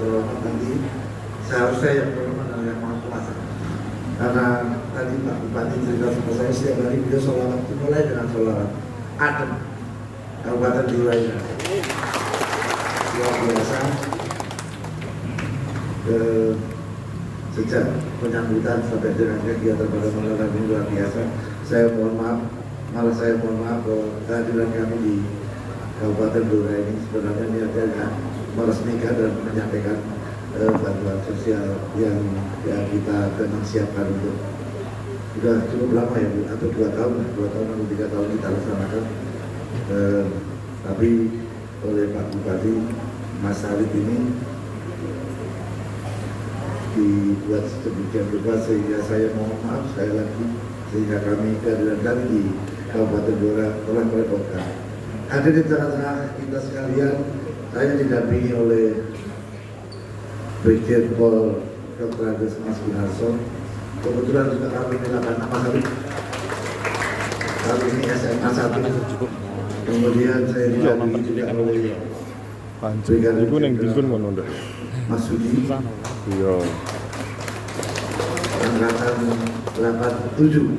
terhormat nanti seharusnya yang terhormat adalah yang maha kuasa. Karena tadi Pak Bupati cerita sama saya setiap hari beliau sholawat itu mulai dengan sholawat adem Kabupaten Blora ini luar biasa. Sejak penyambutan sampai dengan kegiatan pada malam ini luar biasa. Saya mohon maaf bahwa kehadiran kami di Kabupaten Blora ini sebenarnya niatnya meresmikan dan menyampaikan bantuan sosial yang kita memang siapkan untuk sudah cukup lama ya Bu, atau 2 tahun atau 3 tahun kita laksanakan. Tapi oleh Pak Bupati Mas Arif ini dibuat sedemikian rupa sehingga saya mohon maaf sekali lagi sehingga kehadiran kami di Kabupaten Blora telah merepotkan. Hadir di tengah-tengah kita sekalian, saya didampingi oleh Brigjen Pol Dr. Agus Mas Gunarso. Kebetulan juga kami melakukan nama kali ini SMA 1. Kemudian saya didampingi juga oleh Brigadir Mas Sudi. Iya. Angkatan 87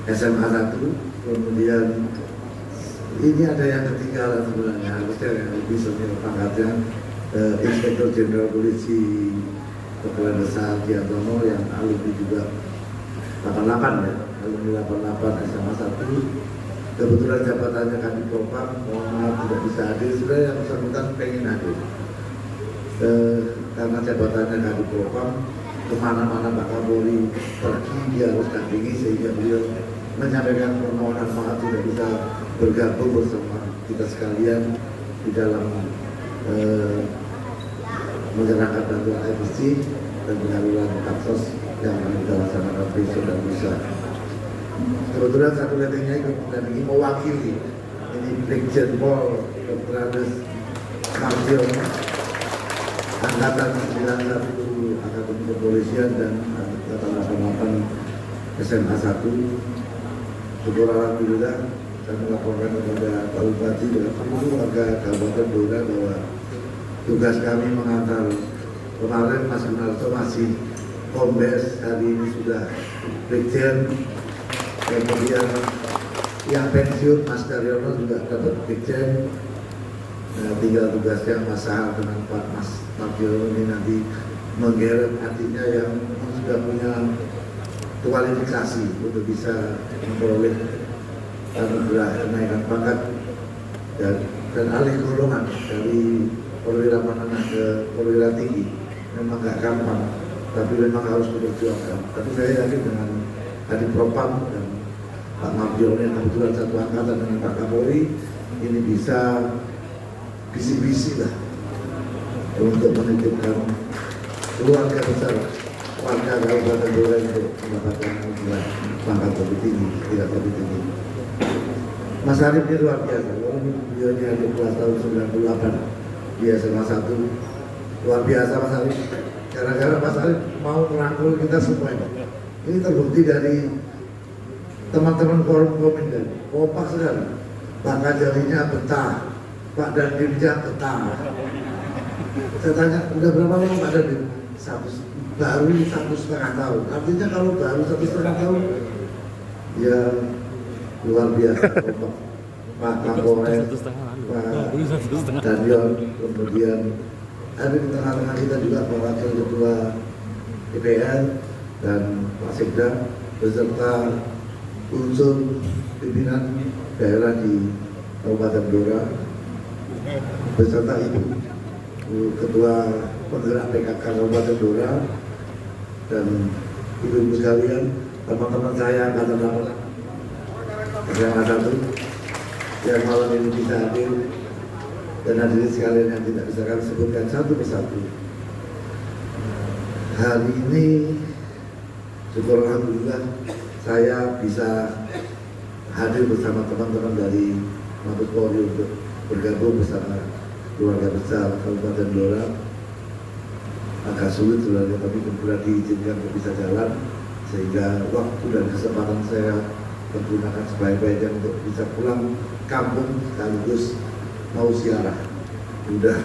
SMA 1. Kemudian ini ada yang ketiga sebenarnya, harusnya yang lebih senior pangkatnya, Inspektur Jenderal Polisi Kepulauan Besar Giantono yang alumni juga 88 ya, alumni 88 SMA 1. Kebetulan jabatannya Kadif Propam, mohon maaf tidak bisa hadir. Sebenarnya yang bersangkutan pengen hadir, karena jabatannya Kadif Propam, kemana-mana Pak Kapolri pergi dia harus dampingi, sehingga beliau menyampaikan permohonan maaf tidak bisa bergabung bersama kita sekalian di dalam menyerahkan bantuan air bersih dan penyaluran baksos yang akan kita laksanakan besok dan lusa. Kebetulan satu lettingnya dan ini mewakili ini Brigjen Pol Dr. Agus Mardiono, Angkatan 91 Akademi Kepolisian dan Angkatan 88 SMA 1. Syukur alhamdulillah saya melaporkan kepada Pak Bupati dan seluruh warga Kabupaten Blora bahwa tugas kami mengantar kemarin Mas Gunarso masih kombes, hari ini sudah Brigjen, kemudian yang pensiun Mas Daryono juga dapat Brigjen. Tinggal tugasnya Mas Sahar dengan Pak Mas Mardiono ini nanti menggeret artinya yang sudah punya kualifikasi untuk bisa memperoleh anugerah kenaikan pangkat dan alih golongan dari perwira menengah ke perwira tinggi. Memang gak gampang, tapi memang harus diperjuangkan. Tapi saya yakin dengan Kadif Propam dan Pak Mardiono yang kebetulan satu angkatan dengan Pak Kapolri, ini bisa bisi-bisi lah untuk menitipkan keluarga besar warga Kabupaten Blora untuk mendapatkan pangkat lebih tinggi, tidak lebih tinggi. Mas Arif ini luar biasa, walaupun beliau ini ada kelas tahun 98 di SMA 1, luar biasa Mas Arif. Gara-gara Mas Arif mau merangkul kita semua ini terbukti dari teman-teman forum Kominda, kompak sekali. Pak Kajarinya betah, Pak Dandirnya betah. Saya tanya, udah berapa lama Pak Dandir? Baru 1,5 tahun. Artinya kalau baru 1,5 tahun, ya luar biasa. Pak Kapolres, Pak Daniel, kemudian ada di tengah-tengah kita juga Pak Wakil Ketua DPR dan Pak Sekda beserta unsur pimpinan daerah di Kabupaten Blora beserta Ibu Ketua Penggerak PKK Kabupaten Blora dan ibu-ibu sekalian, teman-teman saya angkatan 8 SMA 1 yang malam ini bisa hadir, dan hadirin sekalian yang tidak bisa kami sebutkan satu persatu. Hari ini syukur alhamdulillah saya bisa hadir bersama teman-teman dari Mabes Polri untuk bergabung bersama keluarga besar Kabupaten Blora. Agak sulit sebenarnya, tapi kemudian diizinkan untuk bisa jalan, sehingga waktu dan kesempatan saya pergunakan sebaik-baiknya untuk bisa pulang kampung sekaligus mau ziarah. Udah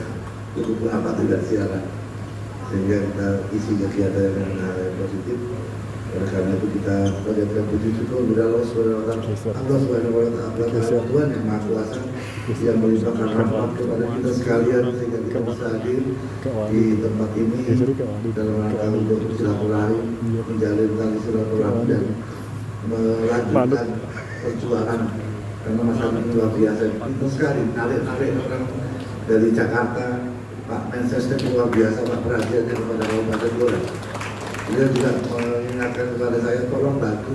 cukup lama tidak siaran, sehingga kita isi kegiatan dengan hal yang positif. Oleh karena itu kita panjatkan puji syukur kepada Allah Subhanahu wa Ta'ala, Tuhan yang Maha Kuasa, yang melimpahkan rahmat kepada kita sekalian sehingga kita bisa hadir di tempat ini dalam rangka untuk bersilaturahim, menjalin tali silaturahmi dan melanjutkan perjuangan, karena masalah ini luar biasa. Itu sekali narik orang dari Jakarta, Pak Mensesnek luar biasa, Pak Perhatian kepada Kabupaten Blora. Dia juga mengingatkan kepada saya, tolong bantu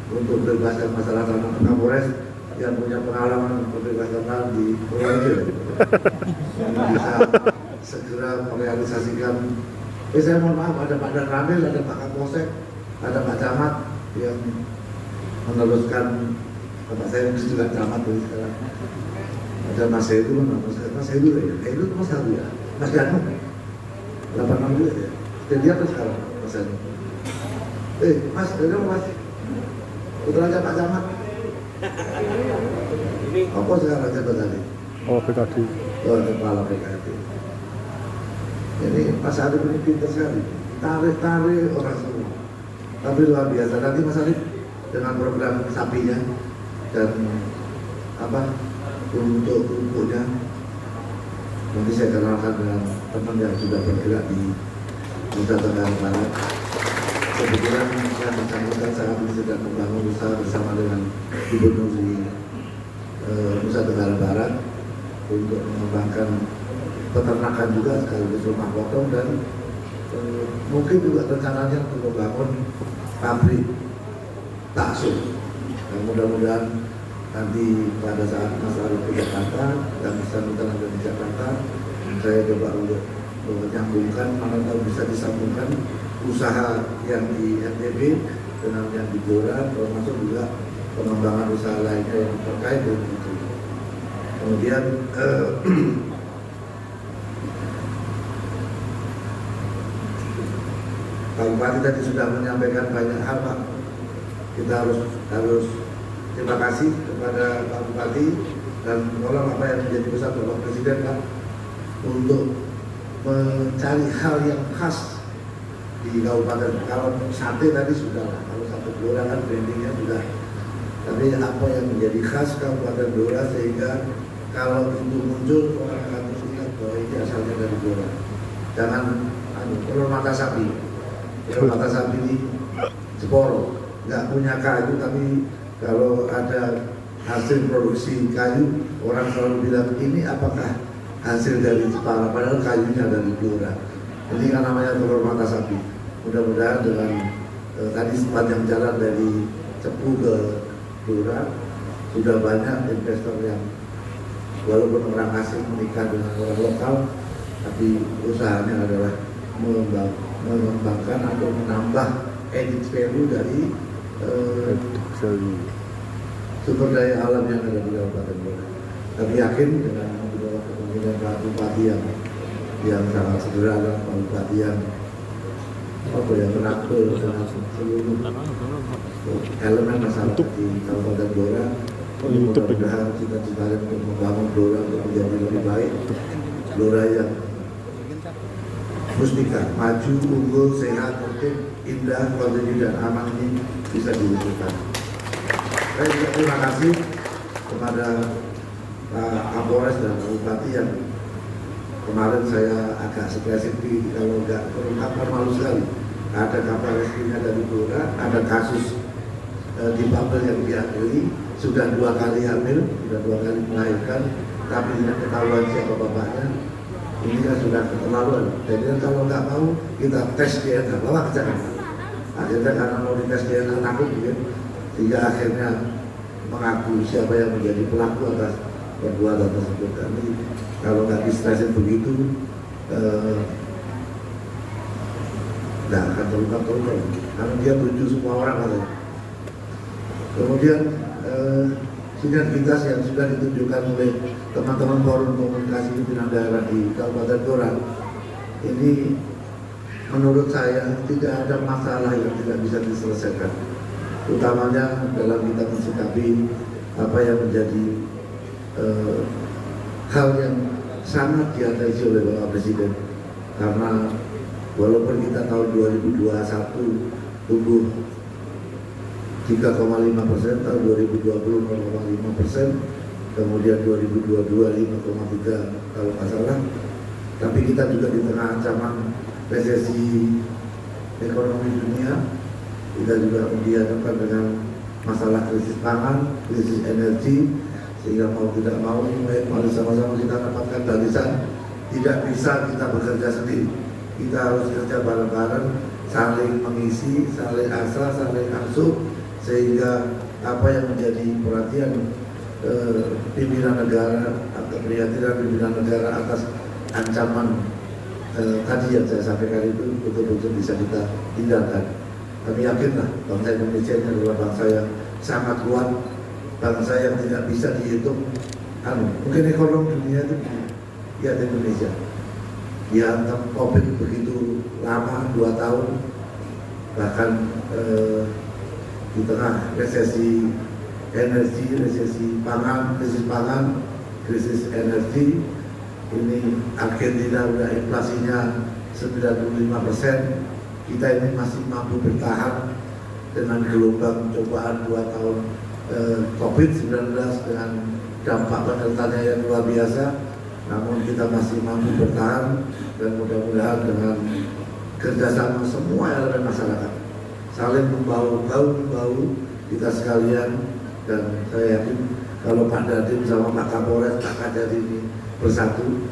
untuk bebaskan masalah tanah Kapolres yang punya pengalaman pembebasan tanah di Purworejo, yang bisa segera merealisasikan. Saya mohon maaf, ada Pak Dan Ramil, ada Pak Kapolsek, ada Pak Camat yang meneruskan. Bapak saya juga camat dari sekarang. Ada Mas Hedu, Mas Hedu ya, Hedu Mas Hedu ya, Mas Danu, 86 juga ya. Jadi apa sekarang Mas Danu? Mas, ada Mas, putranya Pak Camat. Apa sekarang jabatannya? Oh, PKD. Oh, kepala PKD. Ini Mas Arif ini pintar sekali, tarik orang semua. Tapi luar biasa. Nanti Mas Arif dengan program sapinya dan untuk rumputnya, nanti saya kenalkan dengan teman yang sudah bergerak di Nusa Tenggara Barat. Kebetulan saya bersangkutan saat ini sedang membangun usaha bersama dengan Gubernur di Nusa Tenggara Barat untuk mengembangkan peternakan juga sekaligus rumah potong, dan mungkin juga rencananya untuk membangun pabrik taksu. Mudah-mudahan nanti pada saat Mas Arif ke Jakarta dan bersangkutan ada di Jakarta, saya coba untuk menyambungkan, mana tahu bisa disambungkan usaha yang di NTB dengan yang di Blora, termasuk juga pengembangan usaha lainnya yang terkait dengan itu. Kemudian Pak Bupati tadi sudah menyampaikan banyak hal, Pak. Kita harus terima kasih kepada Pak Bupati dan tolong apa yang menjadi pesan Bapak Presiden, Pak, untuk mencari hal yang khas di kabupaten. Kalau sate tadi sudah lah, kalau sate Blora kan brandingnya sudah. Tapi apa yang menjadi khas Kabupaten Blora sehingga kalau itu muncul orang akan melihat bahwa ini asalnya dari Blora. Jangan telur mata sapi. Telur mata sapi ini Jeporo, nggak punya kayu, tapi kalau ada hasil produksi kayu, orang selalu bilang ini apakah hasil dari Jepara, padahal kayunya dari Blora. Ini kan namanya telur mata sapi. Mudah-mudahan dengan tadi sepanjang jalan dari Cepu ke Blora sudah banyak investor yang walaupun orang asing menikah dengan orang lokal, tapi usahanya adalah mengembangkan atau menambah added value dari sumber daya alam yang ada di Kabupaten Blora. Kami yakin dengan kepemimpinan Pak Bupati yang sangat sederhana, Pak Bupati yang menakbel dengan seluruh elemen masyarakat di Kabupaten Blora. Mudah-mudahan cita-cita untuk membangun Blora untuk menjadi lebih baik, Blora yang mustika, maju, unggul, sehat, tertib, indah, kondusif dan aman ini bisa diwujudkan. Saya juga terima kasih kepada Pak Kapolres dan Pak Bupati yang kemarin saya agak spesifik, kalau nggak terungkapkan malu sekali. Ada Kapolresnya dari Blora, ada kasus di Babel yang diadili, sudah 2 kali hamil, sudah 2 kali melahirkan, tapi tidak ketahuan siapa bapaknya. Ini kan sudah keterlaluan. Jadi kalau nggak mau kita tes DNA, bawa ke Jakarta. Akhirnya karena mau dites DNA takut, ya, sehingga akhirnya mengaku siapa yang menjadi pelaku atas perbuatan tersebut. Tapi kalau nggak distresin begitu, nggak akan terungkap karena dia tuju semua orang katanya. Kemudian sinergitas yang sudah ditunjukkan oleh teman-teman forum komunikasi pimpinan daerah di Kabupaten Blora ini menurut saya tidak ada masalah yang tidak bisa diselesaikan, utamanya dalam kita mensikapi apa yang menjadi hal yang sangat diatensi oleh Bapak Presiden, karena walaupun kita tahun 2021 tumbuh 3,5%, tahun 2020 0,5%, kemudian 2022 5,3 kalau nggak salah, tapi kita juga di tengah ancaman resesi ekonomi dunia. Kita juga dihadapkan dengan masalah krisis pangan, krisis energi, sehingga mau tidak mau mari sama-sama kita dapatkan barisan. Tidak bisa kita bekerja sendiri, kita harus kerja bareng-bareng, saling mengisi, saling asa, saling asuh, sehingga apa yang menjadi perhatian pimpinan negara atau perhatian pimpinan negara atas ancaman tadi yang saya sampaikan itu betul-betul bisa kita hindarkan. Kami yakinlah bangsa Indonesia ini adalah bangsa yang sangat kuat, bangsa yang tidak bisa dihitung. Mungkin ekonomi dunia itu lihat Indonesia, dihantam COVID begitu lama, 2 tahun, bahkan di tengah resesi energi, resesi pangan, krisis energi. Ini Argentina udah inflasinya 95%, kita ini masih mampu bertahan dengan gelombang cobaan 2 tahun COVID-19 dengan dampak penyertanya yang luar biasa. Namun kita masih mampu bertahan, dan mudah-mudahan dengan kerjasama semua elemen masyarakat, saling membahu kita sekalian. Dan saya yakin kalau Pak Dandim sama Pak Kapolres, Pak Kajari ini bersatu,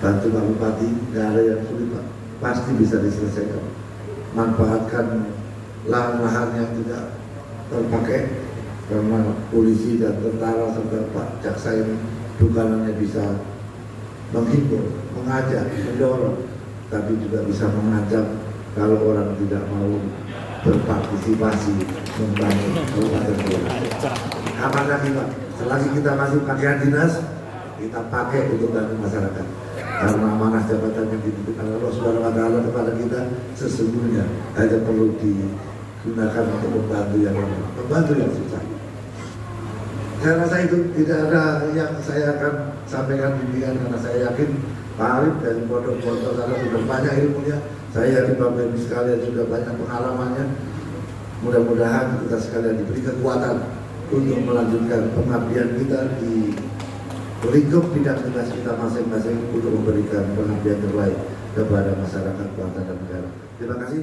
bantu Pak Bupati, nggak ada yang sulit Pak, pasti bisa diselesaikan. Manfaatkan lahan-lahan yang tidak terpakai, karena polisi dan tentara serta Pak Jaksa ini bukannya bisa menghimbau, mengajak, mendorong, tapi juga bisa mengancam kalau orang tidak mau berpartisipasi membangun kabupaten Blora. Apa lagi Pak? Selagi kita masih pakaian dinas, kita pakai untuk bantu masyarakat. Karena amanah jabatan yang dititipkan Allah Subhanahu wa Ta'ala kepada kita sesungguhnya hanya perlu digunakan untuk membantu yang susah. Saya rasa itu tidak ada yang saya akan sampaikan bimbingan, karena saya yakin Pak Arif dari pondok-pondok sana sudah banyak ilmunya. Saya yakin Bapak Ibu sekalian juga banyak pengalamannya. Mudah-mudahan kita sekalian diberi kekuatan untuk melanjutkan pengabdian kita di lingkup bidang tugas kita masing-masing untuk memberikan pengabdian terbaik kepada masyarakat, bangsa dan negara. Terima kasih.